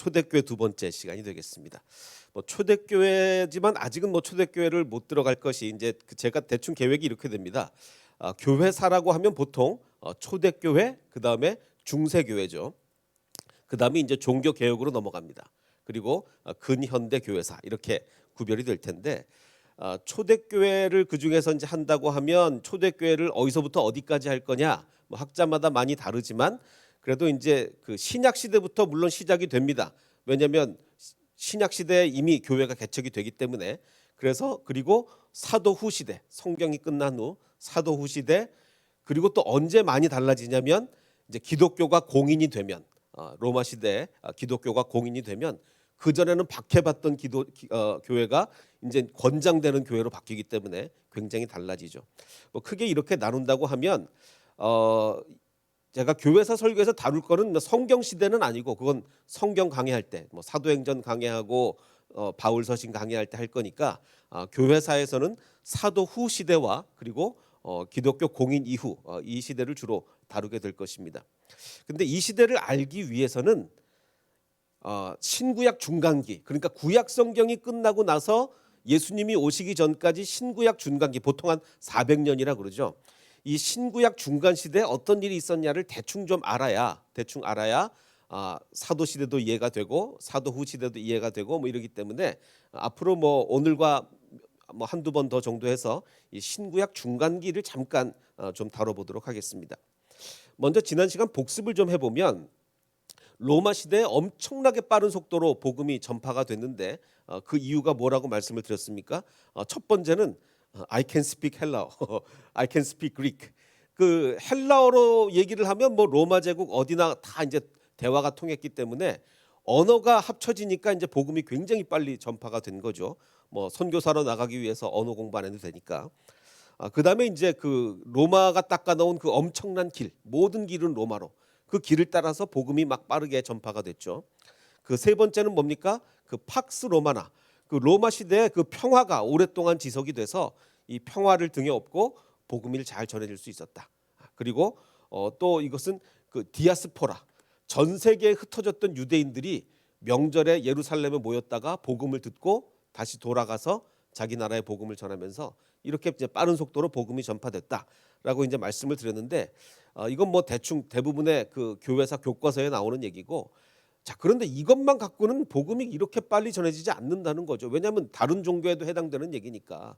초대교회 두 번째 시간이 되겠습니다. 초대교회지만 아직은 초대교회를 못 들어갈 것이 이제 제가 대충 계획이 이렇게 됩니다. 교회사라고 하면 보통 초대교회, 그 다음에 중세교회죠. 그 다음에 이제 종교개혁으로 넘어갑니다. 그리고 근현대 교회사 이렇게 구별이 될 텐데 초대교회를 그 중에서 이제 한다고 하면 초대교회를 어디서부터 어디까지 할 거냐, 학자마다 많이 다르지만 그래도 이제 그 신약 시대부터 물론 시작이 됩니다. 왜냐하면 신약 시대에 이미 교회가 개척이 되기 때문에. 그래서 그리고 사도후 시대, 성경이 끝난 후 사도후 시대, 그리고 또 언제 많이 달라지냐면 이제 기독교가 공인이 되면, 로마 시대에 기독교가 공인이 되면 그 전에는 박해받던 교회가 이제 권장되는 교회로 바뀌기 때문에 굉장히 달라지죠. 크게 이렇게 나눈다고 하면 제가 교회사 설교에서 다룰 거는 성경 시대는 아니고, 그건 성경 강해할 때, 사도행전 강해하고 바울 서신 강해할 때 할 거니까 교회사에서는 사도 후 시대와 그리고 기독교 공인 이후 이 시대를 주로 다루게 될 것입니다. 근데 이 시대를 알기 위해서는 신구약 중간기, 그러니까 구약 성경이 끝나고 나서 예수님이 오시기 전까지 신구약 중간기, 보통 한 400년이라 그러죠. 이 신구약 중간 시대에 어떤 일이 있었냐를 대충 알아야 사도 시대도 이해가 되고 사도 후 시대도 이해가 되고 이러기 때문에 앞으로 오늘과 한두 번 더 정도 해서 이 신구약 중간기를 잠깐 좀 다뤄보도록 하겠습니다. 먼저 지난 시간 복습을 좀 해보면 로마 시대에 엄청나게 빠른 속도로 복음이 전파가 됐는데 그 이유가 뭐라고 말씀을 드렸습니까? 첫 번째는 I can speak 헬라어, I can speak Greek. 그 헬라어로 얘기를 하면 로마 제국 어디나 다 이제 대화가 통했기 때문에 언어가 합쳐지니까 이제 복음이 굉장히 빨리 전파가 된 거죠. 선교사로 나가기 위해서 언어 공부 안 해도 되니까. 그 다음에 이제 그 로마가 닦아놓은 그 엄청난 길, 모든 길은 로마로, 그 길을 따라서 복음이 막 빠르게 전파가 됐죠. 그 세 번째는 뭡니까? 그 팍스 로마나, 그 로마 시대에 그 평화가 오랫동안 지속이 돼서 이 평화를 등에 업고 복음을 잘 전해질 수 있었다. 그리고 또 이것은 그 디아스포라, 전 세계에 흩어졌던 유대인들이 명절에 예루살렘에 모였다가 복음을 듣고 다시 돌아가서 자기 나라의 복음을 전하면서 이렇게 이제 빠른 속도로 복음이 전파됐다라고 이제 말씀을 드렸는데 이건 대충 대부분의 그 교회사 교과서에 나오는 얘기고, 자, 그런데 이것만 갖고는 복음이 이렇게 빨리 전해지지 않는다는 거죠. 왜냐하면 다른 종교에도 해당되는 얘기니까.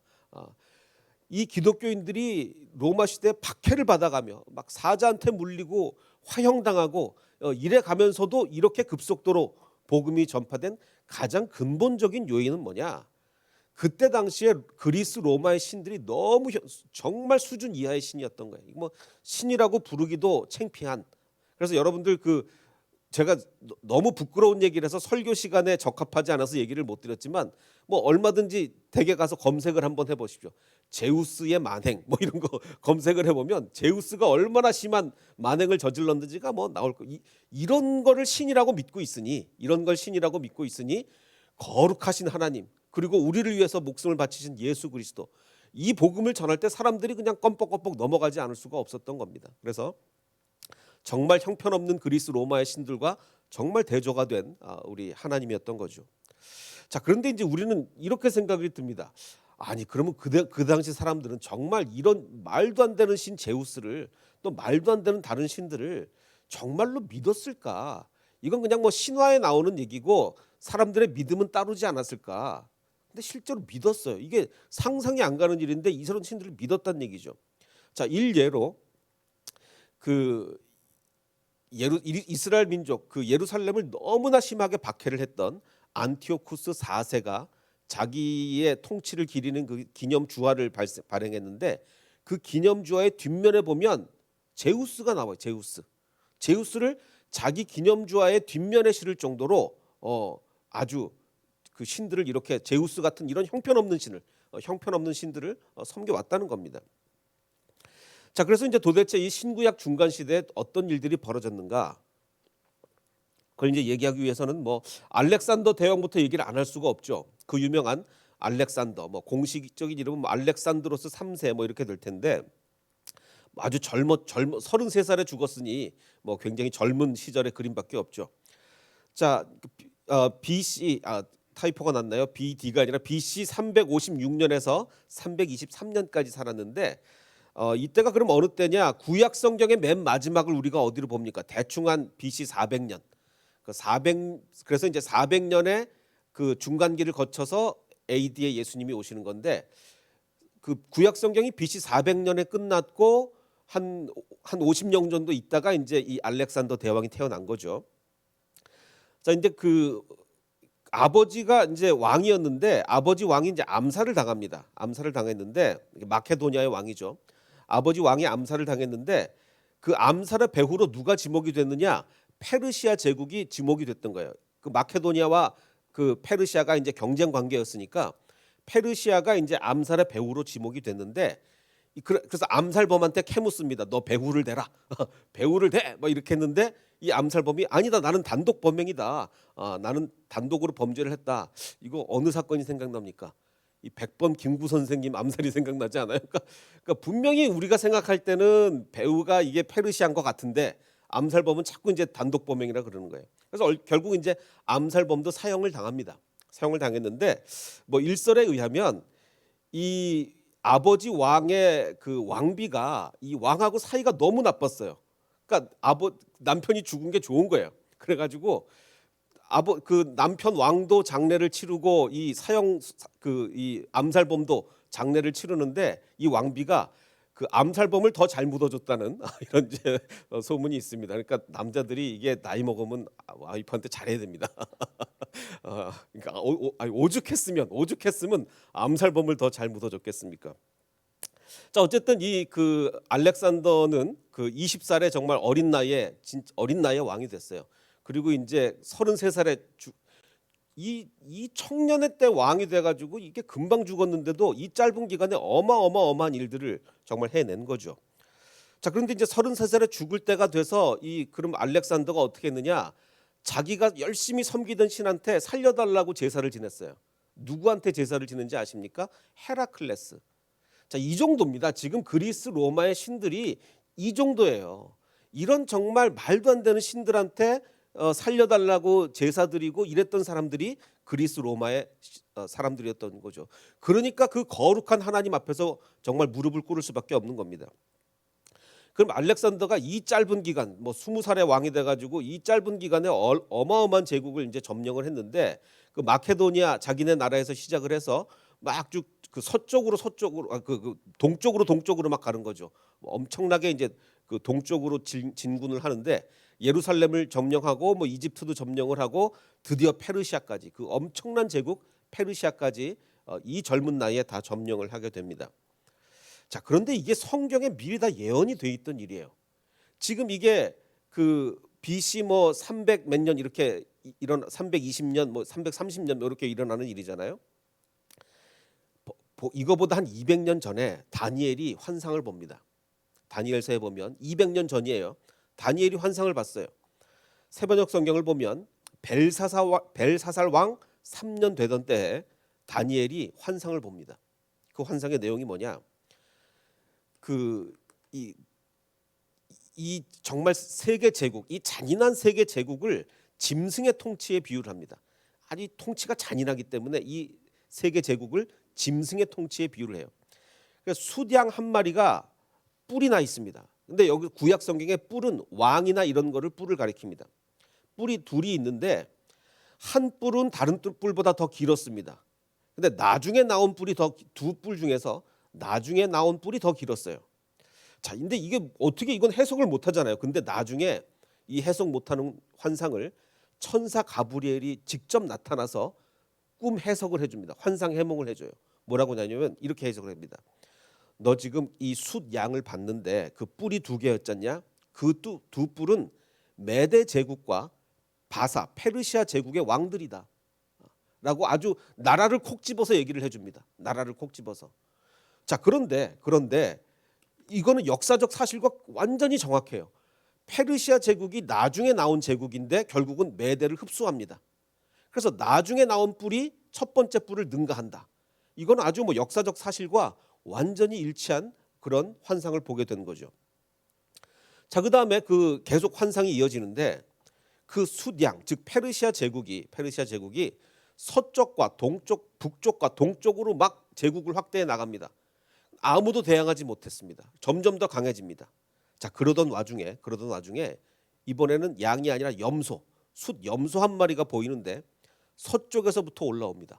이 기독교인들이 로마 시대에 박해를 받아가며 막 사자한테 물리고 화형당하고 이래 가면서도 이렇게 급속도로 복음이 전파된 가장 근본적인 요인은 뭐냐? 그때 당시에 그리스 로마의 신들이 너무 정말 수준 이하의 신이었던 거예요. 신이라고 부르기도 창피한. 그래서 여러분들 제가 너무 부끄러운 얘기를 해서 설교 시간에 적합하지 않아서 얘기를 못 드렸지만 얼마든지 댁에 가서 검색을 한번 해보십시오. 제우스의 만행 이런 거 검색을 해보면 제우스가 얼마나 심한 만행을 저질렀는지가 나올 거. 이런 거를 신이라고 믿고 있으니, 이런 걸 신이라고 믿고 있으니 거룩하신 하나님, 그리고 우리를 위해서 목숨을 바치신 예수 그리스도, 이 복음을 전할 때 사람들이 그냥 껌뻑껌뻑 넘어가지 않을 수가 없었던 겁니다. 그래서 정말 형편없는 그리스 로마의 신들과 정말 대조가 된 우리 하나님이었던 거죠. 자, 그런데 이제 우리는 이렇게 생각이 듭니다. 아니, 그러면 그 당시 사람들은 정말 이런 말도 안 되는 신 제우스를, 또 말도 안 되는 다른 신들을 정말로 믿었을까? 이건 그냥 신화에 나오는 얘기고 사람들의 믿음은 따르지 않았을까? 근데 실제로 믿었어요. 이게 상상이 안 가는 일인데 이런 신들을 믿었다는 얘기죠. 자, 일례로 이스라엘 민족 그 예루살렘을 너무나 심하게 박해를 했던 안티오쿠스 4세가 자기의 통치를 기리는 그 기념 주화를 발행했는데, 그 기념 주화의 뒷면에 보면 제우스가 나와요. 제우스를 자기 기념 주화의 뒷면에 실을 정도로 아주 그 신들을, 이렇게 제우스 같은 이런 형편없는 신들을 섬겨왔다는 겁니다. 자, 그래서 이제 도대체 이 신구약 중간 시대에 어떤 일들이 벌어졌는가? 그걸 이제 얘기하기 위해서는 알렉산더 대왕부터 얘기를 안 할 수가 없죠. 그 유명한 알렉산더, 공식적인 이름은 알렉산드로스 3세 이렇게 될 텐데, 아주 젊어 33살에 죽었으니 굉장히 젊은 시절의 그림밖에 없죠. 자, BC 타이포가 났나요? BD가 아니라 BC 356년에서 323년까지 살았는데 이때가 그럼 어느 때냐? 구약 성경의 맨 마지막을 우리가 어디로 봅니까? 대충 한 BC 400년. 그래서 이제 400년의 그 중간기를 거쳐서 AD에 예수님이 오시는 건데 그 구약 성경이 BC 400년에 끝났고 한 50년 정도 있다가 이제 이 알렉산더 대왕이 태어난 거죠. 자, 이제 그 아버지가 이제 왕이었는데 아버지 왕이 이제 암살을 당합니다. 암살을 당했는데 마케도니아의 왕이죠. 아버지 왕이 암살을 당했는데 그 암살의 배후로 누가 지목이 됐느냐? 페르시아 제국이 지목이 됐던 거예요. 그 마케도니아와 그 페르시아가 이제 경쟁 관계였으니까 페르시아가 이제 암살의 배후로 지목이 됐는데 그래서 암살범한테 캐묻습니다. 너 배후를 대라. 배후를 대. 뭐 이렇게 했는데 이 암살범이 아니다. 나는 단독 범행이다. 나는 단독으로 범죄를 했다. 이거 어느 사건이 생각납니까? 이 백범 김구 선생님 암살이 생각나지 않아요? 그러니까 분명히 우리가 생각할 때는 배후가 이게 페르시아인 것 같은데 암살범은 자꾸 이제 단독 범행이라 그러는 거예요. 그래서 결국 이제 암살범도 사형을 당합니다. 사형을 당했는데 뭐 일설에 의하면 이 아버지 왕의 그 왕비가 이 왕하고 사이가 너무 나빴어요. 그러니까 남편이 죽은 게 좋은 거예요. 그래가지고 그 남편 왕도 장례를 치르고 이 이 암살범도 장례를 치르는데 이 왕비가 그 암살범을 더 잘 묻어줬다는 이런 이제 소문이 있습니다. 그러니까 남자들이 이게 나이 먹으면 와이프한테 잘해야 됩니다. 그러니까 오죽했으면 암살범을 더 잘 묻어줬겠습니까? 자, 어쨌든 이 그 알렉산더는 그 20살에 정말 어린 나이에 왕이 됐어요. 그리고 이제 33살에 이 청년의 때 왕이 돼가지고 이게 금방 죽었는데도 이 짧은 기간에 어마어마한 일들을 정말 해낸 거죠. 자, 그런데 이제 33살에 죽을 때가 돼서 그럼 알렉산더가 어떻게 했느냐? 자기가 열심히 섬기던 신한테 살려달라고 제사를 지냈어요. 누구한테 제사를 지는지 아십니까? 헤라클레스. 자, 이 정도입니다. 지금 그리스 로마의 신들이 이 정도예요. 이런 정말 말도 안 되는 신들한테 살려달라고 제사 드리고 이랬던 사람들이 그리스 로마의 사람들이었던 거죠. 그러니까 그 거룩한 하나님 앞에서 정말 무릎을 꿇을 수밖에 없는 겁니다. 그럼 알렉산더가 이 짧은 기간, 뭐 20살의 왕이 돼가지고 이 짧은 기간에 어마어마한 제국을 이제 점령을 했는데 그 마케도니아 자기네 나라에서 시작을 해서 막 쭉 그 동쪽으로 막 가는 거죠. 엄청나게 이제 그 동쪽으로 진군을 하는데 예루살렘을 점령하고 뭐 이집트도 점령을 하고 드디어 페르시아까지 그 엄청난 제국 페르시아까지 이 젊은 나이에 다 점령을 하게 됩니다. 자, 그런데 이게 성경에 미리 다 예언이 돼 있던 일이에요. 지금 이게 그 BC 뭐 300 몇 년 이렇게 320년 뭐 330년 뭐 이렇게 일어나는 일이잖아요. 이거보다 한 200년 전에 다니엘이 환상을 봅니다. 다니엘서에 보면 200년 전이에요. 다니엘이 환상을 봤어요. 세번역 성경을 보면 벨사살 왕 3년 되던 때에 다니엘이 환상을 봅니다. 그 환상의 내용이 뭐냐? 이 정말 세계 제국, 이 잔인한 세계 제국을 짐승의 통치에 비유를 합니다. 아주 통치가 잔인하기 때문에 이 세계 제국을 짐승의 통치에 비유를 해요. 그러니까 숫양 한 마리가 뿔이 나 있습니다. 근데 여기 구약 성경에 뿔은 왕이나 이런 거를 뿔을 가리킵니다. 뿔이 둘이 있는데 한 뿔은 다른 뿔보다 더 길었습니다. 근데 나중에 나온 뿔이 두 뿔 중에서 나중에 나온 뿔이 더 길었어요. 자, 근데 이게 어떻게 이건 해석을 못 하잖아요. 근데 나중에 이 해석 못하는 환상을 천사 가브리엘이 직접 나타나서 꿈 해석을 해줍니다. 환상 해몽을 해줘요. 뭐라고 하냐면 이렇게 해석을 합니다. 너 지금 이 숫 양을 봤는데 그 뿔이 두 개였잖냐? 그 두 뿔은 메데 제국과 바사 페르시아 제국의 왕들이다. 라고 아주 나라를 콕 집어서 얘기를 해줍니다. 나라를 콕 집어서. 자, 그런데 이거는 역사적 사실과 완전히 정확해요. 페르시아 제국이 나중에 나온 제국인데 결국은 메데를 흡수합니다. 그래서 나중에 나온 뿔이 첫 번째 뿔을 능가한다. 이건 아주 뭐 역사적 사실과 완전히 일치한 그런 환상을 보게 된 거죠. 자, 그다음에 그 계속 환상이 이어지는데 그 숫양 즉 페르시아 제국이 서쪽과 동쪽, 북쪽과 동쪽으로 막 제국을 확대해 나갑니다. 아무도 대항하지 못했습니다. 점점 더 강해집니다. 자, 그러던 와중에 이번에는 양이 아니라 숫 염소 한 마리가 보이는데 서쪽에서부터 올라옵니다.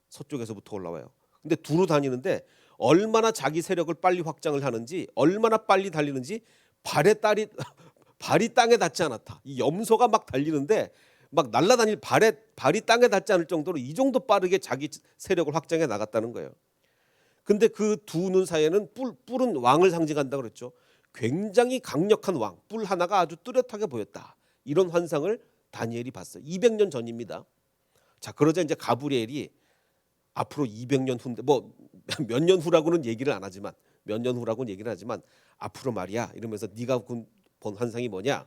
서쪽에서부터 올라와요. 근데 두루 다니는데 얼마나 자기 세력을 빨리 확장을 하는지, 얼마나 빨리 달리는지 발이 땅에 닿지 않았다. 이 염소가 막 달리는데 막 날아다닐 발이 땅에 닿지 않을 정도로 이 정도 빠르게 자기 세력을 확장해 나갔다는 거예요. 근데 그 두 눈 사이에는 뿔은 왕을 상징한다 그랬죠. 굉장히 강력한 왕, 뿔 하나가 아주 뚜렷하게 보였다. 이런 환상을 다니엘이 봤어요. 200년 전입니다. 자, 그러자 이제 가브리엘이 앞으로 200년 후인데 뭐 몇 년 후라고는 얘기를 안 하지만 앞으로 말이야 이러면서 네가 본 환상이 뭐냐?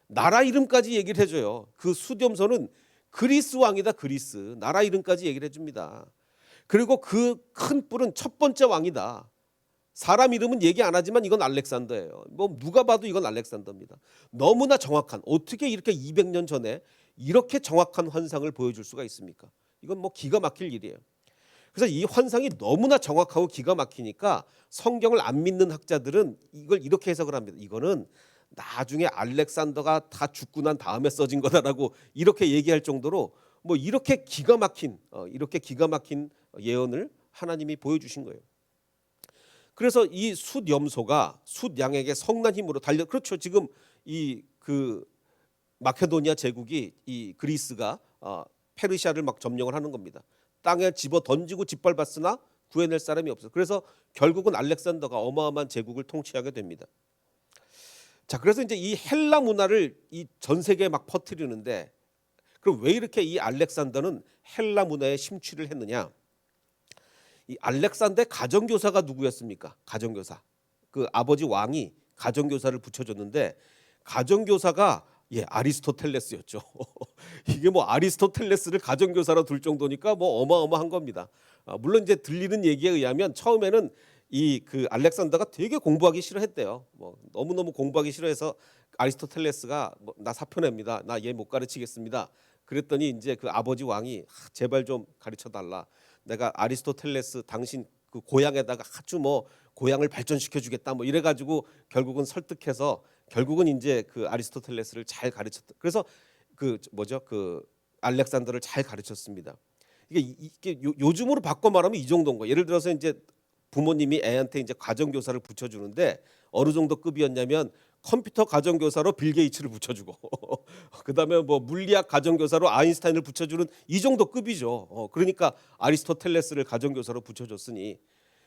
나라 이름까지 얘기를 해줘요. 그 숫염소는 그리스 왕이다. 그리스 나라 이름까지 얘기를 해줍니다. 그리고 그 큰 뿔은 첫 번째 왕이다. 사람 이름은 얘기 안 하지만 이건 알렉산더예요. 뭐 누가 봐도 이건 알렉산더입니다. 너무나 정확한, 어떻게 이렇게 200년 전에 이렇게 정확한 환상을 보여줄 수가 있습니까? 이건 뭐 기가 막힐 일이에요. 그래서 이 환상이 너무나 정확하고 기가 막히니까 성경을 안 믿는 학자들은 이걸 이렇게 해석을 합니다. 이거는 나중에 알렉산더가 다 죽고 난 다음에 써진 거다라고 이렇게 얘기할 정도로 뭐 이렇게 기가 막힌 예언을 하나님이 보여주신 거예요. 그래서 이 숫염소가 숫양에게 성난 힘으로 그렇죠. 지금 이 그 마케도니아 제국이 이 그리스가 페르시아를 막 점령을 하는 겁니다. 땅에 집어 던지고 짓밟았으나 구해낼 사람이 없어. 그래서 결국은 알렉산더가 어마어마한 제국을 통치하게 됩니다. 자, 그래서 이제 이 헬라 문화를 이 전 세계에 막 퍼뜨리는데, 그럼 왜 이렇게 이 알렉산더는 헬라 문화에 심취를 했느냐? 이 알렉산더의 가정교사가 누구였습니까? 가정교사. 그 아버지 왕이 가정교사를 붙여줬는데 가정교사가 아리스토텔레스였죠. 이게 뭐 아리스토텔레스를 가정교사로 둘 정도니까 뭐 어마어마한 겁니다. 물론 이제 들리는 얘기에 의하면 처음에는 이 그 알렉산더가 되게 공부하기 싫어했대요. 뭐 너무너무 공부하기 싫어해서 아리스토텔레스가 뭐 나 사표 냅니다. 나 얘 못 가르치겠습니다. 그랬더니 이제 그 아버지 왕이 제발 좀 가르쳐 달라. 내가 아리스토텔레스 당신 그 고향에다가 아주 뭐 고향을 발전시켜 주겠다 뭐 이래 가지고 결국은 설득해서 결국은 이제 그 아리스토텔레스를 잘 가르쳤다. 그래서 그 알렉산더를 잘 가르쳤습니다. 이게 요즘으로 바꿔 말하면 이 정도인 거예요. 예를 들어서 이제 부모님이 애한테 이제 가정교사를 붙여주는데 어느 정도 급이었냐면 컴퓨터 가정교사로 빌 게이츠를 붙여주고 그다음에 뭐 물리학 가정교사로 아인슈타인을 붙여주는 이 정도 급이죠. 그러니까 아리스토텔레스를 가정교사로 붙여줬으니,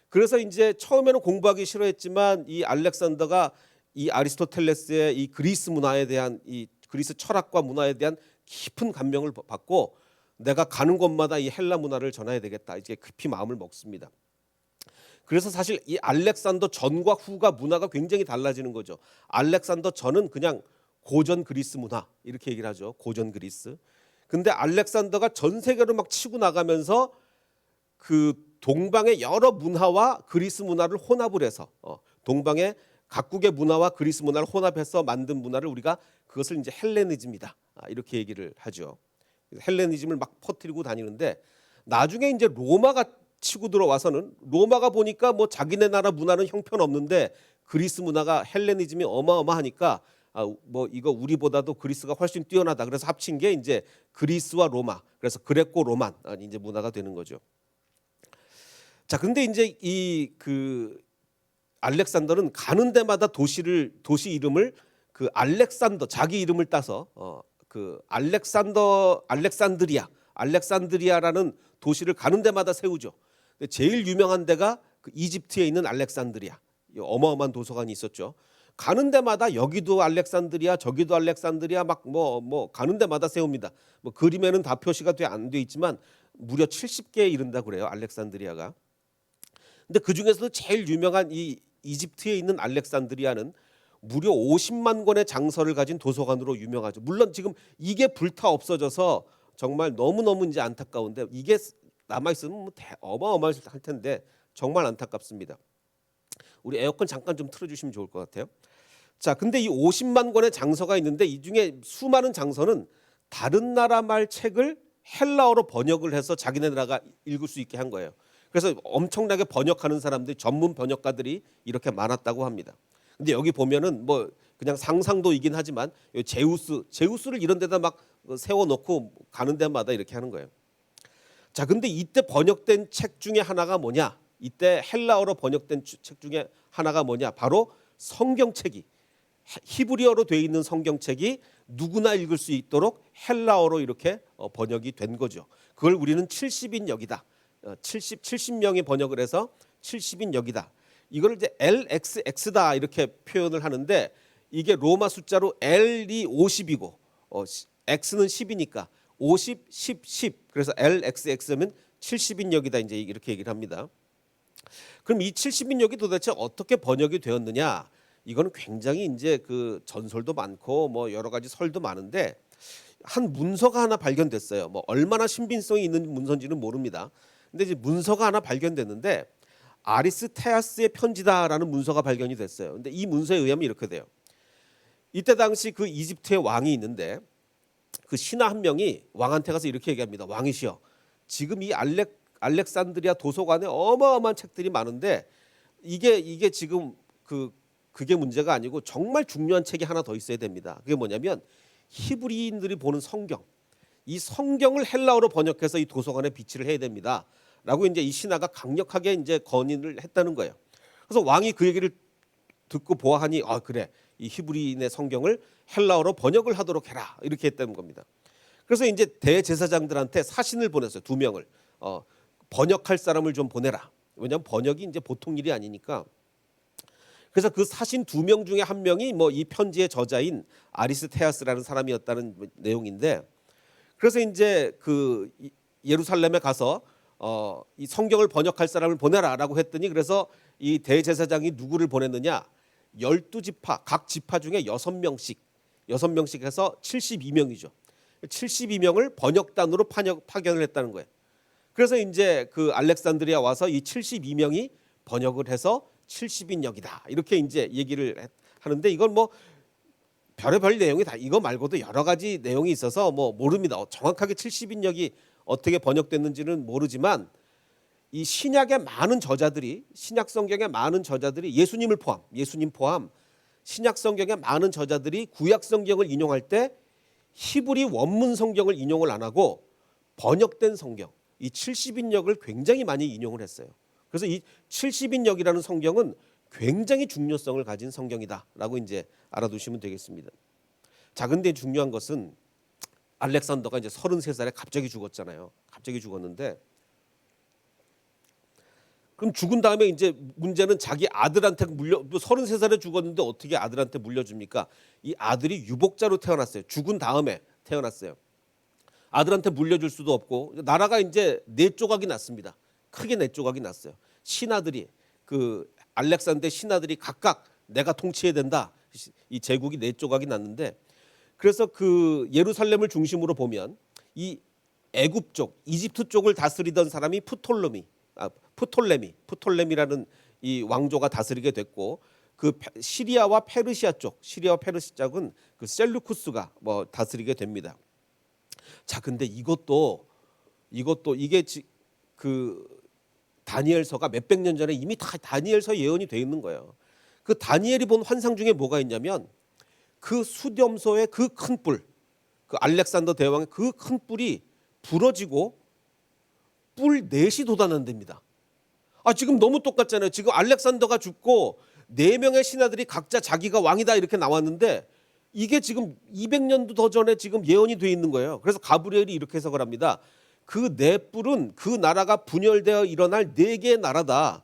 그래서 이제 처음에는 공부하기 싫어했지만 이 알렉산더가 이 아리스토텔레스의 이 그리스 문화에 대한 이 그리스 철학과 문화에 대한 깊은 감명을 받고 내가 가는 곳마다 이 헬라 문화를 전해야 되겠다 이제 깊이 마음을 먹습니다. 그래서 사실 이 알렉산더 전과 후가 문화가 굉장히 달라지는 거죠. 알렉산더 전은 그냥 고전 그리스 문화 이렇게 얘기를 하죠. 고전 그리스. 근데 알렉산더가 전 세계로 막 치고 나가면서 그 동방의 여러 문화와 그리스 문화를 혼합을 해서 동방의 각국의 문화와 그리스 문화를 혼합해서 만든 문화를 우리가 그것을 이제 헬레니즘이다 이렇게 얘기를 하죠. 헬레니즘을 막 퍼뜨리고 다니는데 나중에 이제 로마가 치고 들어와서는 로마가 보니까 뭐 자기네 나라 문화는 형편없는데 그리스 문화가 헬레니즘이 어마어마하니까 뭐 이거 우리보다도 그리스가 훨씬 뛰어나다. 그래서 합친 게 이제 그리스와 로마. 그래서 그레코 로만 이제 문화가 되는 거죠. 자, 근데 이제 이 그 알렉산더는 가는 데마다 도시 이름을 그 알렉산더 자기 이름을 따서 그 알렉산드리아라는 도시를 가는 데마다 세우죠. 제일 유명한 데가 그 이집트에 있는 알렉산드리아. 어마어마한 도서관이 있었죠. 가는 데마다 여기도 알렉산드리아, 저기도 알렉산드리아 막 뭐 가는 데마다 세웁니다. 뭐 그림에는 다 표시가 안 돼 있지만 무려 70개에 이른다 그래요. 알렉산드리아가. 근데 그 중에서도 제일 유명한 이 이집트에 있는 알렉산드리아는 무려 50만 권의 장서를 가진 도서관으로 유명하죠. 물론 지금 이게 불타 없어져서 정말 너무너무 이제 안타까운데 이게 남아 있으면 뭐 어마어마할 텐데 정말 안타깝습니다. 우리 에어컨 잠깐 좀 틀어주시면 좋을 것 같아요. 자, 근데 이 50만 권의 장서가 있는데 이 중에 수많은 장서는 다른 나라 말 책을 헬라어로 번역을 해서 자기네 나라가 읽을 수 있게 한 거예요. 그래서 엄청나게 번역하는 사람들이, 전문 번역가들이 이렇게 많았다고 합니다. 근데 여기 보면은 뭐 그냥 상상도이긴 하지만 제우스를 이런 데다 막 세워놓고 가는 데마다 이렇게 하는 거예요. 자, 근데 이때 번역된 책 중에 하나가 뭐냐? 이때 헬라어로 번역된 책 중에 하나가 뭐냐? 바로 성경책이, 히브리어로 되어 있는 성경책이 누구나 읽을 수 있도록 헬라어로 이렇게 번역이 된 거죠. 그걸 우리는 70인역이다. 70명이 번역을 해서 70인역이다. 이걸 이제 LXX다 이렇게 표현을 하는데, 이게 로마 숫자로 L이 50이고 X는 10이니까 50, 10, 10. 그래서 LXX면 70인역이다 이제 이렇게 얘기를 합니다. 그럼 이 70인역이 도대체 어떻게 번역이 되었느냐? 이거는 굉장히 이제 그 전설도 많고 뭐 여러 가지 설도 많은데, 한 문서가 하나 발견됐어요. 뭐 얼마나 신빙성이 있는 문서인지는 모릅니다. 근데 이제 문서가 하나 발견됐는데 아리스테아스의 편지다라는 문서가 발견이 됐어요. 근데 이 문서에 의하면 이렇게 돼요. 이때 당시 그 이집트의 왕이 있는데 그 신하 한 명이 왕한테 가서 이렇게 얘기합니다. 왕이시여, 지금 이 알렉산드리아 도서관에 어마어마한 책들이 많은데 이게 지금 그게 문제가 아니고 정말 중요한 책이 하나 더 있어야 됩니다. 그게 뭐냐면 히브리인들이 보는 성경, 이 성경을 헬라어로 번역해서 이 도서관에 비치를 해야 됩니다. 라고 이제 이 신하가 강력하게 이제 건의를 했다는 거예요. 그래서 왕이 그 얘기를 듣고 보아하니, 아 그래, 이 히브리인의 성경을 헬라어로 번역을 하도록 해라 이렇게 했다는 겁니다. 그래서 이제 대제사장들한테 사신을 보냈어요. 2명을 번역할 사람을 좀 보내라. 왜냐하면 번역이 이제 보통 일이 아니니까. 그래서 그 사신 2명 중에 한 명이 뭐 이 편지의 저자인 아리스테아스라는 사람이었다는 내용인데, 그래서 이제 그 예루살렘에 가서 이 성경을 번역할 사람을 보내라라고 했더니, 그래서 이 대제사장이 누구를 보냈느냐? 12지파, 각 지파 중에 6명씩 해서 72명이죠. 72명을 번역단으로 파견을 했다는 거예요. 그래서 이제 그 알렉산드리아 와서 이 72명이 번역을 해서 70인역이다 이렇게 이제 얘기를 하는데, 이건 뭐 별의별 내용이 다 이거 말고도 여러 가지 내용이 있어서 뭐 모릅니다. 정확하게 70인역이 어떻게 번역됐는지는 모르지만 이 신약의 많은 저자들이, 신약 성경의 많은 저자들이 예수님 포함 신약 성경의 많은 저자들이 구약 성경을 인용할 때 히브리 원문 성경을 인용을 안 하고 번역된 성경, 이 70인역을 굉장히 많이 인용을 했어요. 그래서 이 70인역이라는 성경은 굉장히 중요성을 가진 성경이다라고 이제 알아두시면 되겠습니다. 자, 근데 중요한 것은 알렉산더가 이제 33살에 갑자기 죽었잖아요. 갑자기 죽었는데, 그럼 죽은 다음에 이제 문제는 자기 아들한테 33살에 죽었는데 어떻게 아들한테 물려줍니까? 이 아들이 유복자로 태어났어요. 죽은 다음에 태어났어요. 아들한테 물려줄 수도 없고, 나라가 이제 4조각이 났습니다. 크게 4조각이 났어요. 신하들이, 그 알렉산더 신하들이 각각 내가 통치해야 된다. 이 제국이 4조각이 났는데, 그래서 그 예루살렘을 중심으로 보면 이 애굽 쪽, 이집트 쪽을 다스리던 사람이 프톨레미라는 이 왕조가 다스리게 됐고, 그 시리아와 페르시아 쪽은 그 셀루쿠스가 뭐 다스리게 됩니다. 자, 근데 이것도 이게 그 다니엘서가 몇백 년 전에 이미 다 다니엘서 예언이 되어 있는 거예요. 그 다니엘이 본 환상 중에 뭐가 있냐면, 그 수렴소의 그 큰 뿔, 그 알렉산더 대왕의 그 큰 뿔이 부러지고 뿔 넷이 돋아난답니다. 아, 지금 너무 똑같잖아요. 지금 알렉산더가 죽고 4명의 신하들이 각자 자기가 왕이다 이렇게 나왔는데, 이게 지금 200년도 더 전에 지금 예언이 되어 있는 거예요. 그래서 가브리엘이 이렇게 해석을 합니다. 그 네 뿔은 그 나라가 분열되어 일어날 4개의 나라다.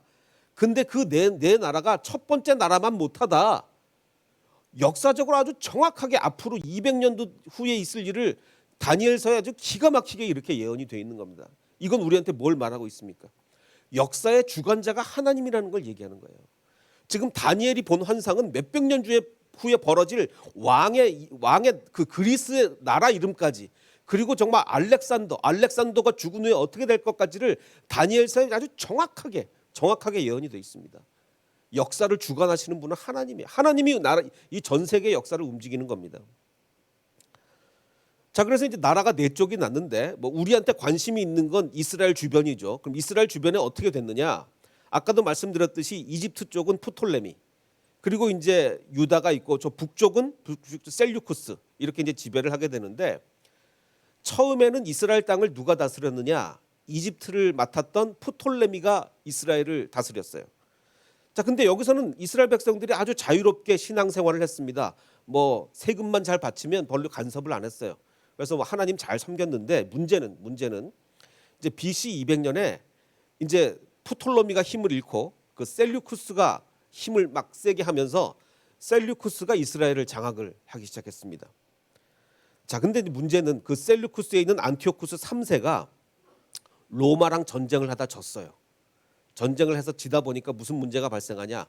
근데 그 네 나라가 첫 번째 나라만 못하다. 역사적으로 아주 정확하게 앞으로 200년도 후에 있을 일을 다니엘서에 아주 기가 막히게 이렇게 예언이 되어 있는 겁니다. 이건 우리한테 뭘 말하고 있습니까? 역사의 주관자가 하나님이라는 걸 얘기하는 거예요. 지금 다니엘이 본 환상은 몇백 년 후에 벌어질 왕의 그 그리스의 나라 이름까지, 그리고 정말 알렉산더가 죽은 후에 어떻게 될 것까지를 다니엘서에 아주 정확하게 예언이 되어 있습니다. 역사를 주관하시는 분은 하나님이에요. 하나님이 나라 이 전 세계 역사를 움직이는 겁니다. 자, 그래서 이제 나라가 네 쪽이 났는데 뭐 우리한테 관심이 있는 건 이스라엘 주변이죠. 그럼 이스라엘 주변에 어떻게 됐느냐? 아까도 말씀드렸듯이 이집트 쪽은 프톨레미, 그리고 이제 유다가 있고 저 북쪽은 셀류쿠스, 이렇게 이제 지배를 하게 되는데, 처음에는 이스라엘 땅을 누가 다스렸느냐? 이집트를 맡았던 프톨레미가 이스라엘을 다스렸어요. 자, 근데 여기서는 이스라엘 백성들이 아주 자유롭게 신앙생활을 했습니다. 뭐 세금만 잘 바치면 별로 간섭을 안 했어요. 그래서 뭐 하나님 잘 섬겼는데 문제는 이제 BC 200년에 이제 프톨레미가 힘을 잃고 그 셀류쿠스가 힘을 막 세게 하면서 셀류쿠스가 이스라엘을 장악을 하기 시작했습니다. 자, 근데 문제는 그 셀류쿠스에 있는 안티오쿠스 3세가 로마랑 전쟁을 하다 졌어요. 전쟁을 해서 지다 보니까 무슨 문제가 발생하냐?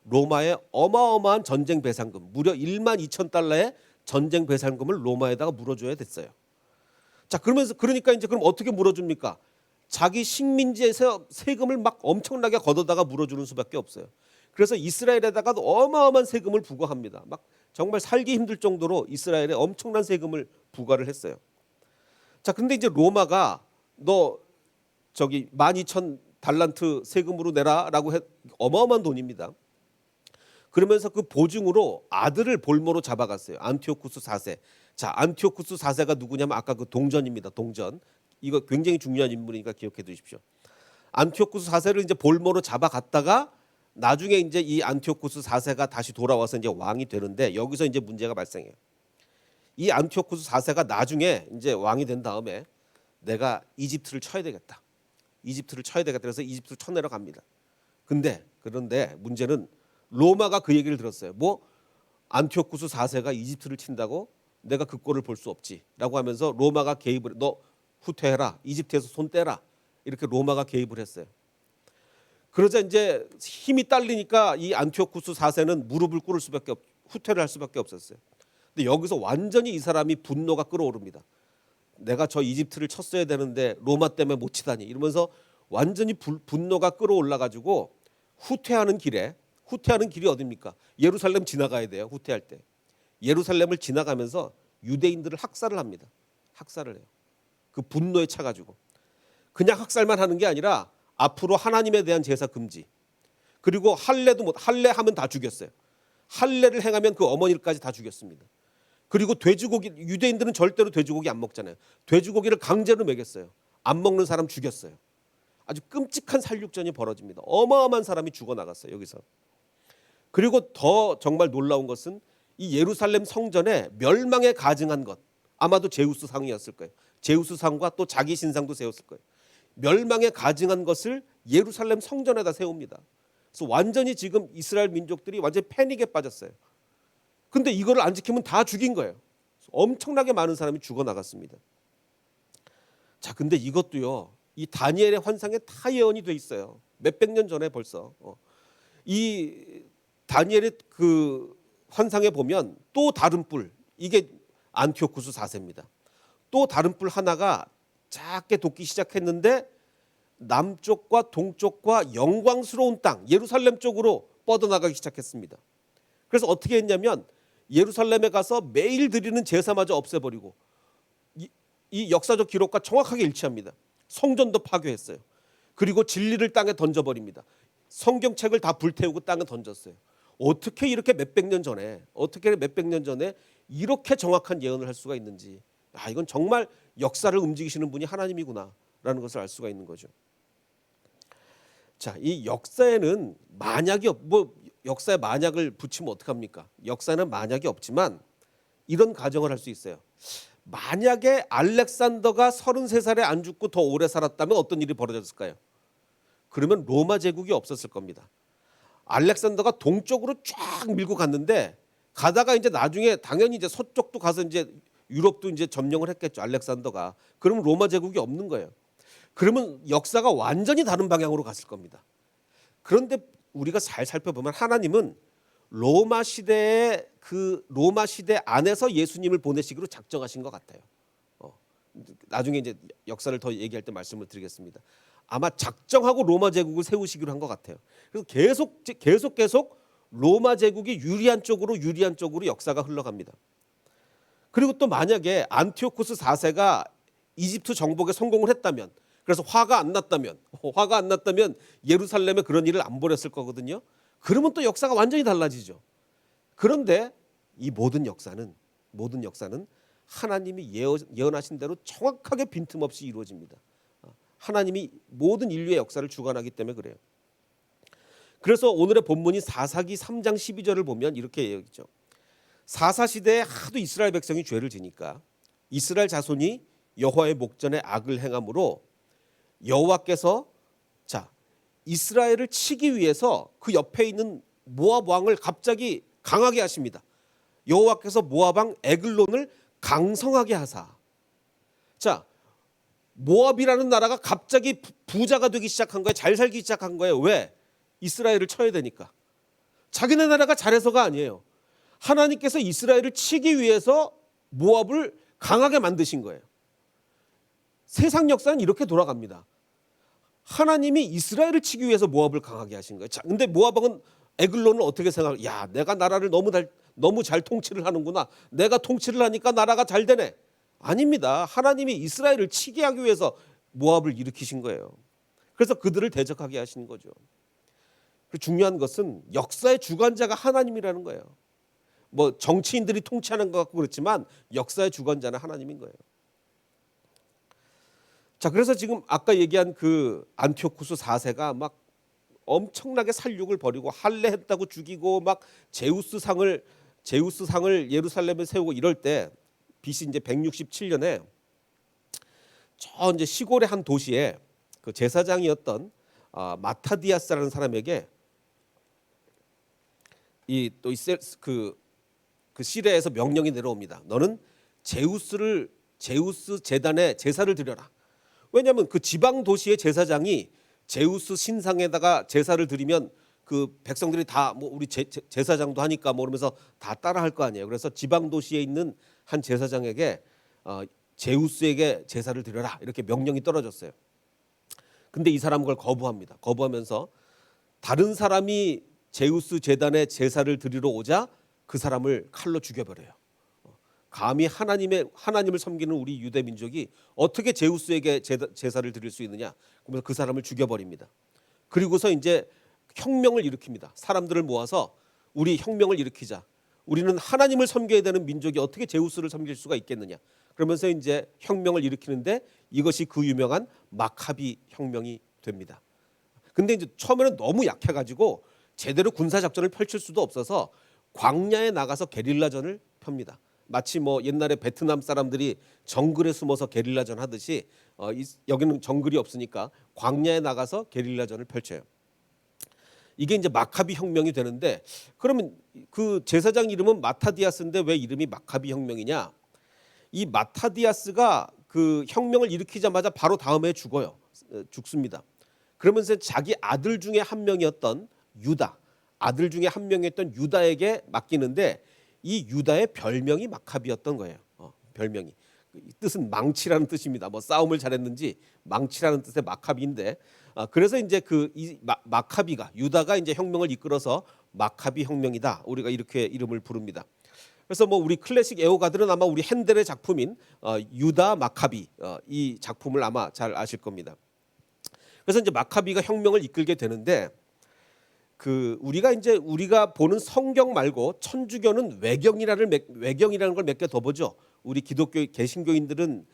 로마의 어마어마한 전쟁 배상금, 무려 1만 2천 달러의 전쟁 배상금을 로마에다가 물어줘야 됐어요. 자, 그러니까 이제 그럼 어떻게 물어줍니까? 자기 식민지에서 세금을 막 엄청나게 걷어다가 물어주는 수밖에 없어요. 그래서 이스라엘에다가 어마어마한 세금을 부과합니다. 막 정말 살기 힘들 정도로 이스라엘에 엄청난 세금을 부과를 했어요. 자, 근데 이제 로마가 너 저기 12,000 달란트 세금으로 내라라고 어마어마한 돈입니다. 그러면서 그 보증으로 아들을 볼모로 잡아갔어요. 안티오쿠스 4세. 자, 안티오쿠스 4세가 누구냐면 아까 그 동전입니다. 동전. 이거 굉장히 중요한 인물이니까 기억해 두십시오. 안티오쿠스 4세를 이제 볼모로 잡아갔다가 나중에 이제 이 안티오쿠스 4세가 다시 돌아와서 이제 왕이 되는데, 여기서 이제 문제가 발생해요. 이 안티오쿠스 4세가 나중에 이제 왕이 된 다음에 내가 이집트를 쳐야 되겠다. 이집트를 쳐야 되겠다. 그래서 이집트를 쳐내려갑니다. 그런데 문제는 로마가 그 얘기를 들었어요. 뭐 안티오쿠스 4세가 이집트를 친다고? 내가 그 꼴을 볼 수 없지라고 하면서 로마가 개입을, 너 후퇴해라, 이집트에서 손 떼라, 이렇게 로마가 개입을 했어요. 그러자 이제 힘이 딸리니까 이 안티오쿠스 4세는 무릎을 꿇을 수밖에 후퇴를 할 수밖에 없었어요. 근데 여기서 완전히 이 사람이 분노가 끓어오릅니다. 내가 저 이집트를 쳤어야 되는데 로마 때문에 못 치다니, 이러면서 완전히 분노가 끌어올라 가지고 후퇴하는 길이 어딥니까? 예루살렘 지나가야 돼요. 후퇴할 때 예루살렘을 지나가면서 유대인들을 학살을 합니다. 학살을 해요. 그 분노에 차 가지고 그냥 학살만 하는 게 아니라 앞으로 하나님에 대한 제사 금지, 그리고 할례하면 다 죽였어요. 할례를 행하면 그 어머니까지 다 죽였습니다. 그리고 돼지고기, 유대인들은 절대로 돼지고기 안 먹잖아요. 돼지고기를 강제로 먹였어요. 안 먹는 사람 죽였어요. 아주 끔찍한 살육전이 벌어집니다. 어마어마한 사람이 죽어나갔어요, 여기서. 그리고 더 정말 놀라운 것은 이 예루살렘 성전에 멸망에 가증한 것, 아마도 제우스 상이었을 거예요. 제우스 상과 또 자기 신상도 세웠을 거예요. 멸망에 가증한 것을 예루살렘 성전에다 세웁니다. 그래서 완전히 지금 이스라엘 민족들이 완전히 패닉에 빠졌어요. 근데 이거를 안 지키면 다 죽인 거예요. 엄청나게 많은 사람이 죽어나갔습니다. 자, 근데 이것도요, 이 다니엘의 환상에 다 예언이 돼 있어요. 몇백 년 전에 벌써. 이 다니엘의 그 환상에 보면 또 다른 뿔, 이게 안티오쿠스 4세입니다. 또 다른 뿔 하나가 작게 돋기 시작했는데 남쪽과 동쪽과 영광스러운 땅 예루살렘 쪽으로 뻗어나가기 시작했습니다. 그래서 어떻게 했냐면 예루살렘에 가서 매일 드리는 제사마저 없애버리고, 이 역사적 기록과 정확하게 일치합니다. 성전도 파괴했어요. 그리고 진리를 땅에 던져버립니다. 성경책을 다 불태우고 땅에 던졌어요. 어떻게 몇백 년 전에 이렇게 정확한 예언을 할 수가 있는지, 이건 정말 역사를 움직이시는 분이 하나님이구나라는 것을 알 수가 있는 거죠. 자, 이 역사에는 역사에 만약을 붙이면 어떡합니까? 역사는 만약이 없지만 이런 가정을 할 수 있어요. 만약에 알렉산더가 33살에 안 죽고 더 오래 살았다면 어떤 일이 벌어졌을까요? 그러면 로마 제국이 없었을 겁니다. 알렉산더가 동쪽으로 쫙 밀고 갔는데, 가다가 이제 나중에 당연히 이제 서쪽도 가서 이제 유럽도 이제 점령을 했겠죠, 알렉산더가. 그러면 로마 제국이 없는 거예요. 그러면 역사가 완전히 다른 방향으로 갔을 겁니다. 그런데 우리가 잘 살펴보면 하나님은 로마 시대 안에서 예수님을 보내시기로 작정하신 것 같아요. 나중에 이제 역사를 더 얘기할 때 말씀을 드리겠습니다. 아마 작정하고 로마 제국을 세우시기로 한 것 같아요. 그래서 계속 로마 제국이 유리한 쪽으로 역사가 흘러갑니다. 그리고 또 만약에 안티오쿠스 4세가 이집트 정복에 성공을 했다면, 그래서 화가 안 났다면 예루살렘에 그런 일을 안 벌였을 거거든요. 그러면 또 역사가 완전히 달라지죠. 그런데 이 모든 역사는 하나님이 예언하신 대로 정확하게 빈틈없이 이루어집니다. 하나님이 모든 인류의 역사를 주관하기 때문에 그래요. 그래서 오늘의 본문이 사사기 3장 12절을 보면 이렇게 얘기죠. 사사 시대에 하도 이스라엘 백성이 죄를 지니까 이스라엘 자손이 여호와의 목전에 악을 행함으로 여호와께서 이스라엘을 치기 위해서 그 옆에 있는 모압 왕을 갑자기 강하게 하십니다. 여호와께서 모압 왕 에글론을 강성하게 하사. 모압이라는 나라가 갑자기 부자가 되기 시작한 거예요. 잘 살기 시작한 거예요. 왜? 이스라엘을 쳐야 되니까. 자기네 나라가 잘해서가 아니에요. 하나님께서 이스라엘을 치기 위해서 모압을 강하게 만드신 거예요. 세상 역사는 이렇게 돌아갑니다. 하나님이 이스라엘을 치기 위해서 모압을 강하게 하신 거예요. 근데 모압 왕은 에글론을 어떻게 생각해요? 야, 내가 나라를 너무 잘 통치를 하는구나. 내가 통치를 하니까 나라가 잘 되네. 아닙니다. 하나님이 이스라엘을 치게 하기 위해서 모압을 일으키신 거예요. 그래서 그들을 대적하게 하시는 거죠. 중요한 것은 역사의 주관자가 하나님이라는 거예요. 뭐 정치인들이 통치하는 것 같고 그렇지만 역사의 주관자는 하나님인 거예요. 그래서 지금 아까 얘기한 그 안티오쿠스 4세가 막 엄청나게 살육을 벌이고 할례했다고 죽이고 막 제우스상을 예루살렘에 세우고 이럴 때 BC 이제 167년에 저 이제 시골의 한 도시에 그 제사장이었던 마타디아스라는 사람에게 그 시리아에서 명령이 내려옵니다. 너는 제우스 제단에 제사를 드려라. 왜냐하면 그 지방 도시의 제사장이 제우스 신상에다가 제사를 드리면 그 백성들이 다 뭐 우리 제사장도 하니까 뭐 그러면서 다 따라할 거 아니에요. 그래서 지방 도시에 있는 한 제사장에게 제우스에게 제사를 드려라 이렇게 명령이 떨어졌어요. 근데 이 사람은 그걸 거부합니다. 거부하면서 다른 사람이 제우스 제단에 제사를 드리러 오자 그 사람을 칼로 죽여버려요. 감히 하나님을 섬기는 우리 유대 민족이 어떻게 제우스에게 제사를 드릴 수 있느냐? 그러면서 그 사람을 죽여버립니다. 그리고서 이제 혁명을 일으킵니다. 사람들을 모아서 우리 혁명을 일으키자. 우리는 하나님을 섬겨야 되는 민족이 어떻게 제우스를 섬길 수가 있겠느냐? 그러면서 이제 혁명을 일으키는데 이것이 그 유명한 마카비 혁명이 됩니다. 근데 이제 처음에는 너무 약해가지고 제대로 군사 작전을 펼칠 수도 없어서 광야에 나가서 게릴라전을 펴니다. 마치 뭐 옛날에 베트남 사람들이 정글에 숨어서 게릴라전 하듯이 여기는 정글이 없으니까 광야에 나가서 게릴라전을 펼쳐요. 이게 이제 마카비 혁명이 되는데 그러면 그 제사장 이름은 마타디아스인데 왜 이름이 마카비 혁명이냐? 이 마타디아스가 그 혁명을 일으키자마자 바로 다음에 죽습니다. 그러면서 자기 아들 중에 한 명이었던 유다에게 맡기는데 이 유다의 별명이 마카비였던 거예요. 별명이 뜻은 망치라는 뜻입니다. 뭐 싸움을 잘했는지 망치라는 뜻의 마카비인데 그래서 이제 마카비가 유다가 이제 혁명을 이끌어서 마카비 혁명이다. 우리가 이렇게 이름을 부릅니다. 그래서 뭐 우리 클래식 애호가들은 아마 우리 핸델의 작품인 유다 마카비 이 작품을 아마 잘 아실 겁니다. 그래서 이제 마카비가 혁명을 이끌게 되는데 우리가 보는 성경 말고 천주교는 외경이라는 걸 몇 개 더 보죠. 우리 기독교 개신교인들은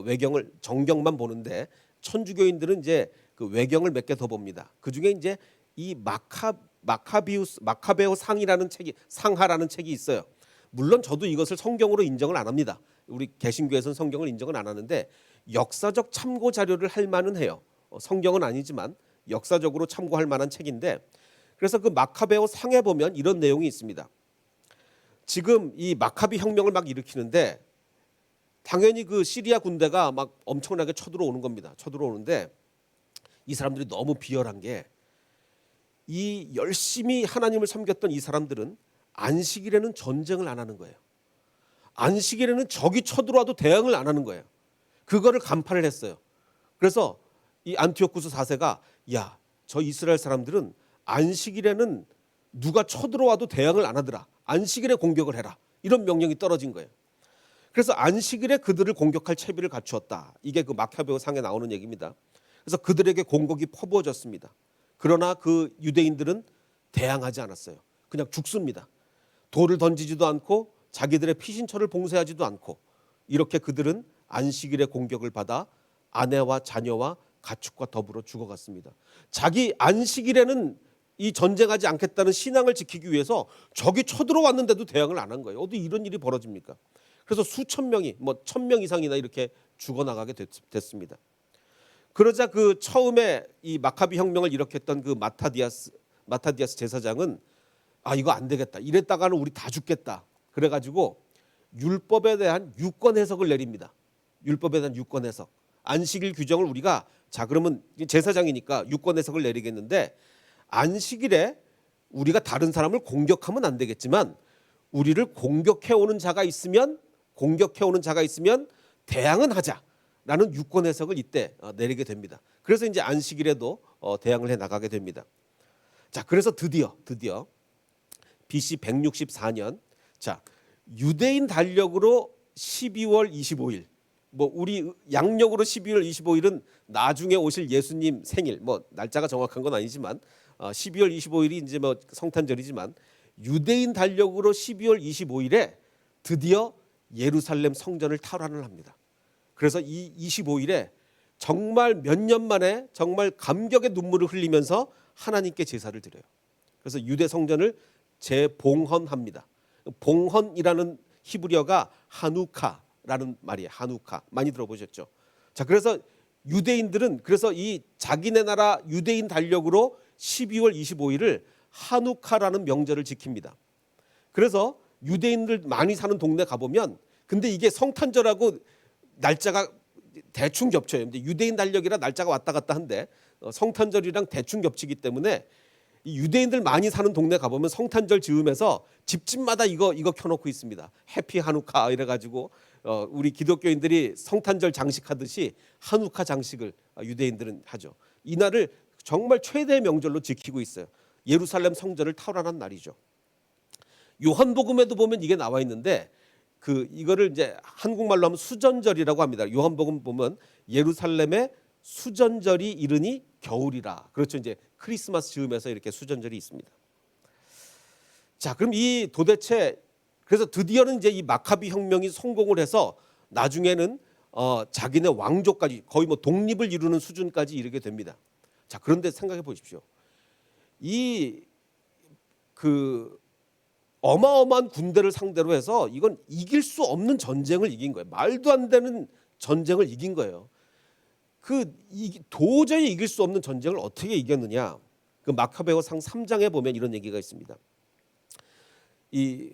외경을 정경만 보는데 천주교인들은 이제 그 외경을 몇 개 더 봅니다. 그 중에 이제 이 마카베오 상하라는 책이 있어요. 물론 저도 이것을 성경으로 인정을 안 합니다. 우리 개신교에서는 성경을 인정을 안 하는데 역사적 참고 자료를 할 만은 해요. 성경은 아니지만 역사적으로 참고할 만한 책인데 그래서 그 마카베오 상에 보면 이런 내용이 있습니다. 지금 이 마카비 혁명을 막 일으키는데 당연히 그 시리아 군대가 막 엄청나게 쳐들어오는 겁니다. 쳐들어오는데 이 사람들이 너무 비열한 게 이 열심히 하나님을 섬겼던 이 사람들은 안식일에는 전쟁을 안 하는 거예요. 안식일에는 적이 쳐들어와도 대응을 안 하는 거예요. 그거를 간파를 했어요. 그래서 이 안티오쿠스 4세가 야, 저 이스라엘 사람들은 안식일에는 누가 쳐들어와도 대항을 안 하더라. 안식일에 공격을 해라. 이런 명령이 떨어진 거예요. 그래서 안식일에 그들을 공격할 채비를 갖추었다. 이게 그 마카베오 상에 나오는 얘기입니다. 그래서 그들에게 공격이 퍼부어졌습니다. 그러나 그 유대인들은 대항하지 않았어요. 그냥 죽습니다. 돌을 던지지도 않고 자기들의 피신처를 봉쇄하지도 않고 이렇게 그들은 안식일의 공격을 받아 아내와 자녀와 가축과 더불어 죽어갔습니다. 자기 안식일에는 이 전쟁하지 않겠다는 신앙을 지키기 위해서 적이 쳐들어왔는데도 대항을 안 한 거예요. 어디 이런 일이 벌어집니까? 그래서 수천 명이 1,000명 이상이나 이렇게 죽어나가게 됐습니다. 그러자 그 처음에 이 마카비 혁명을 일으켰던 그 마타디아스 제사장은 이거 안 되겠다. 이랬다가는 우리 다 죽겠다. 그래가지고 율법에 대한 유권 해석을 내립니다. 율법에 대한 유권 해석. 안식일 규정을 우리가 그러면 제사장이니까 유권 해석을 내리겠는데 안식일에 우리가 다른 사람을 공격하면 안 되겠지만 우리를 공격해오는 자가 있으면 대항은 하자라는 유권 해석을 이때 내리게 됩니다. 그래서 이제 안식일에도 대항을 해 나가게 됩니다. 자, 그래서 드디어 BC 164년 유대인 달력으로 12월 25일 우리 양력으로 12월 25일은 나중에 오실 예수님 생일 날짜가 정확한 건 아니지만 12월 25일이 이제 성탄절이지만 유대인 달력으로 12월 25일에 드디어 예루살렘 성전을 탈환을 합니다. 그래서 이 25일에 정말 몇 년 만에 정말 감격의 눈물을 흘리면서 하나님께 제사를 드려요. 그래서 유대 성전을 재봉헌합니다. 봉헌이라는 히브리어가 하누카라는 말이에요. 하누카 많이 들어보셨죠? 자, 그래서 유대인들은 그래서 이 자기네 나라 유대인 달력으로 12월 25일을 하누카라는 명절을 지킵니다. 그래서 유대인들 많이 사는 동네 가보면 근데 이게 성탄절하고 날짜가 대충 겹쳐요. 근데 유대인 달력이라 날짜가 왔다 갔다 한데 성탄절이랑 대충 겹치기 때문에 이 유대인들 많이 사는 동네 가보면 성탄절 즈음에서 집집마다 이거 켜놓고 있습니다. 해피 하누카 이래가지고 우리 기독교인들이 성탄절 장식하듯이 하누카 장식을 유대인들은 하죠. 이날을 정말 최대의 명절로 지키고 있어요. 예루살렘 성전을 탈환한 날이죠. 요한복음에도 보면 이게 나와 있는데 이거를 이제 한국말로 하면 수전절이라고 합니다. 요한복음 보면 예루살렘에 수전절이 이르니 겨울이라. 그렇죠. 이제 크리스마스 즈음에서 이렇게 수전절이 있습니다. 자, 그럼 이 도대체 그래서 드디어는 이제 이 마카비 혁명이 성공을 해서 나중에는 자기네 왕조까지 거의 독립을 이루는 수준까지 이르게 됩니다. 자, 그런데 생각해 보십시오. 어마어마한 군대를 상대로 해서 이건 이길 수 없는 전쟁을 이긴 거예요. 말도 안 되는 전쟁을 이긴 거예요. 도저히 이길 수 없는 전쟁을 어떻게 이겼느냐? 그 마카베오상 3장에 보면 이런 얘기가 있습니다. 이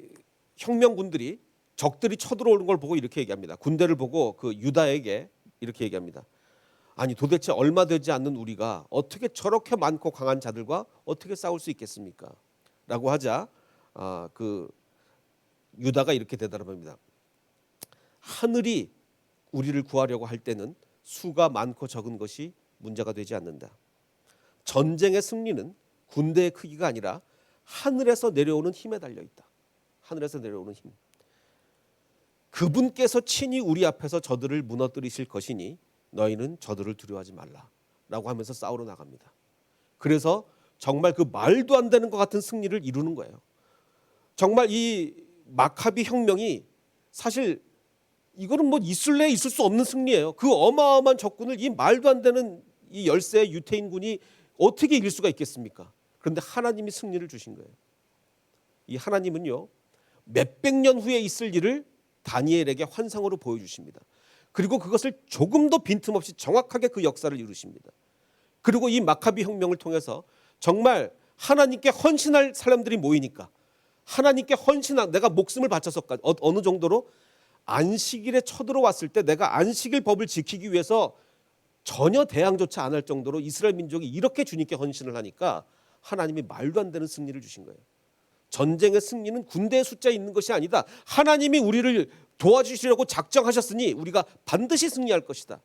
혁명군들이 적들이 쳐들어오는 걸 보고 이렇게 얘기합니다. 군대를 보고 그 유다에게 이렇게 얘기합니다. 아니 도대체 얼마 되지 않는 우리가 어떻게 저렇게 많고 강한 자들과 어떻게 싸울 수 있겠습니까? 라고 하자 유다가 이렇게 대답합니다. 하늘이 우리를 구하려고 할 때는 수가 많고 적은 것이 문제가 되지 않는다. 전쟁의 승리는 군대의 크기가 아니라 하늘에서 내려오는 힘에 달려 있다. 하늘에서 내려오는 힘. 그분께서 친히 우리 앞에서 저들을 무너뜨리실 것이니 너희는 저들을 두려워하지 말라라고 하면서 싸우러 나갑니다. 그래서 정말 그 말도 안 되는 것 같은 승리를 이루는 거예요. 정말 이 마카비 혁명이 사실 이거는 있을래 있을 수 없는 승리예요. 그 어마어마한 적군을 이 말도 안 되는 이 열세의 유태인군이 어떻게 이길 수가 있겠습니까? 그런데 하나님이 승리를 주신 거예요. 이 하나님은요 몇백 년 후에 있을 일을 다니엘에게 환상으로 보여주십니다. 그리고 그것을 조금도 빈틈없이 정확하게 그 역사를 이루십니다. 그리고 이 마카비 혁명을 통해서 정말 하나님께 헌신할 사람들이 모이니까 하나님께 헌신한 내가 목숨을 바쳐서까지 어느 정도로 안식일에 쳐들어왔을 때 내가 안식일 법을 지키기 위해서 전혀 대항조차 안 할 정도로 이스라엘 민족이 이렇게 주님께 헌신을 하니까 하나님이 말도 안 되는 승리를 주신 거예요. 전쟁의 승리는 군대의 숫자에 있는 것이 아니다. 하나님이 우리를 도와주시려고 작정하셨으니 우리가 반드시 승리할 것이다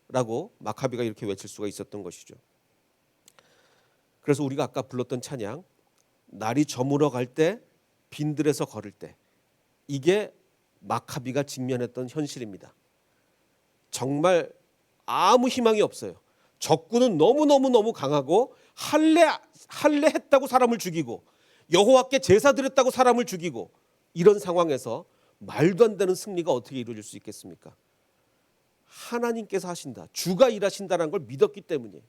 라고 마카비가 이렇게 외칠 수가 있었던 것이죠. 그래서 우리가 아까 불렀던 찬양, 날이 저물어 갈 때 빈들에서 걸을 때, 이게 마카비가 직면했던 현실입니다. 정말 아무 희망이 없어요. 적군은 너무너무 강하고 할례했다고 사람을 죽이고 여호와께 제사 드렸다고 사람을 죽이고, 이런 상황에서 말도 안 되는 승리가 어떻게 이루어질 수 있겠습니까? 하나님께서 하신다, 주가 일하신다는 걸 믿었기 때문이에요.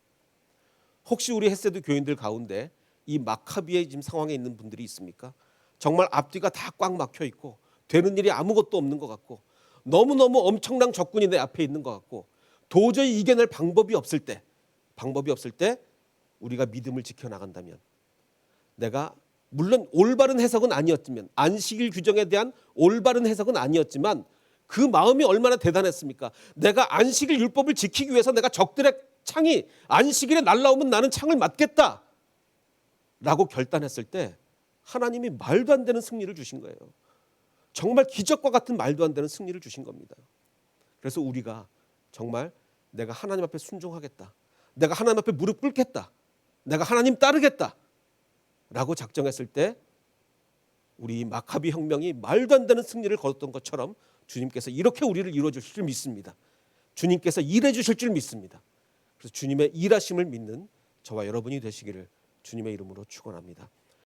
혹시 우리 헷세드 교인들 가운데 이 마카비의 지금 상황에 있는 분들이 있습니까? 정말 앞뒤가 다 꽉 막혀 있고 되는 일이 아무것도 없는 것 같고 너무너무 엄청난 적군이 내 앞에 있는 것 같고 도저히 이겨낼 방법이 없을 때 우리가 믿음을 지켜나간다면, 내가 물론 올바른 해석은 아니었지만, 안식일 규정에 대한 올바른 해석은 아니었지만 그 마음이 얼마나 대단했습니까? 내가 안식일 율법을 지키기 위해서 내가 적들의 창이 안식일에 날라오면 나는 창을 맞겠다 라고 결단했을 때 하나님이 말도 안 되는 승리를 주신 거예요. 정말 기적과 같은 말도 안 되는 승리를 주신 겁니다. 그래서 우리가 정말 내가 하나님 앞에 순종하겠다, 내가 하나님 앞에 무릎 꿇겠다, 내가 하나님 따르겠다 라고 작정했을 때 우리 마카비 혁명이 말도 안 되는 승리를 거뒀던 것처럼 주님께서 이렇게 우리를 이루어 주실 줄 믿습니다. 주님께서 일해 주실 줄 믿습니다. 그래서 주님의 일하심을 믿는 저와 여러분이 되시기를 주님의 이름으로 축원합니다.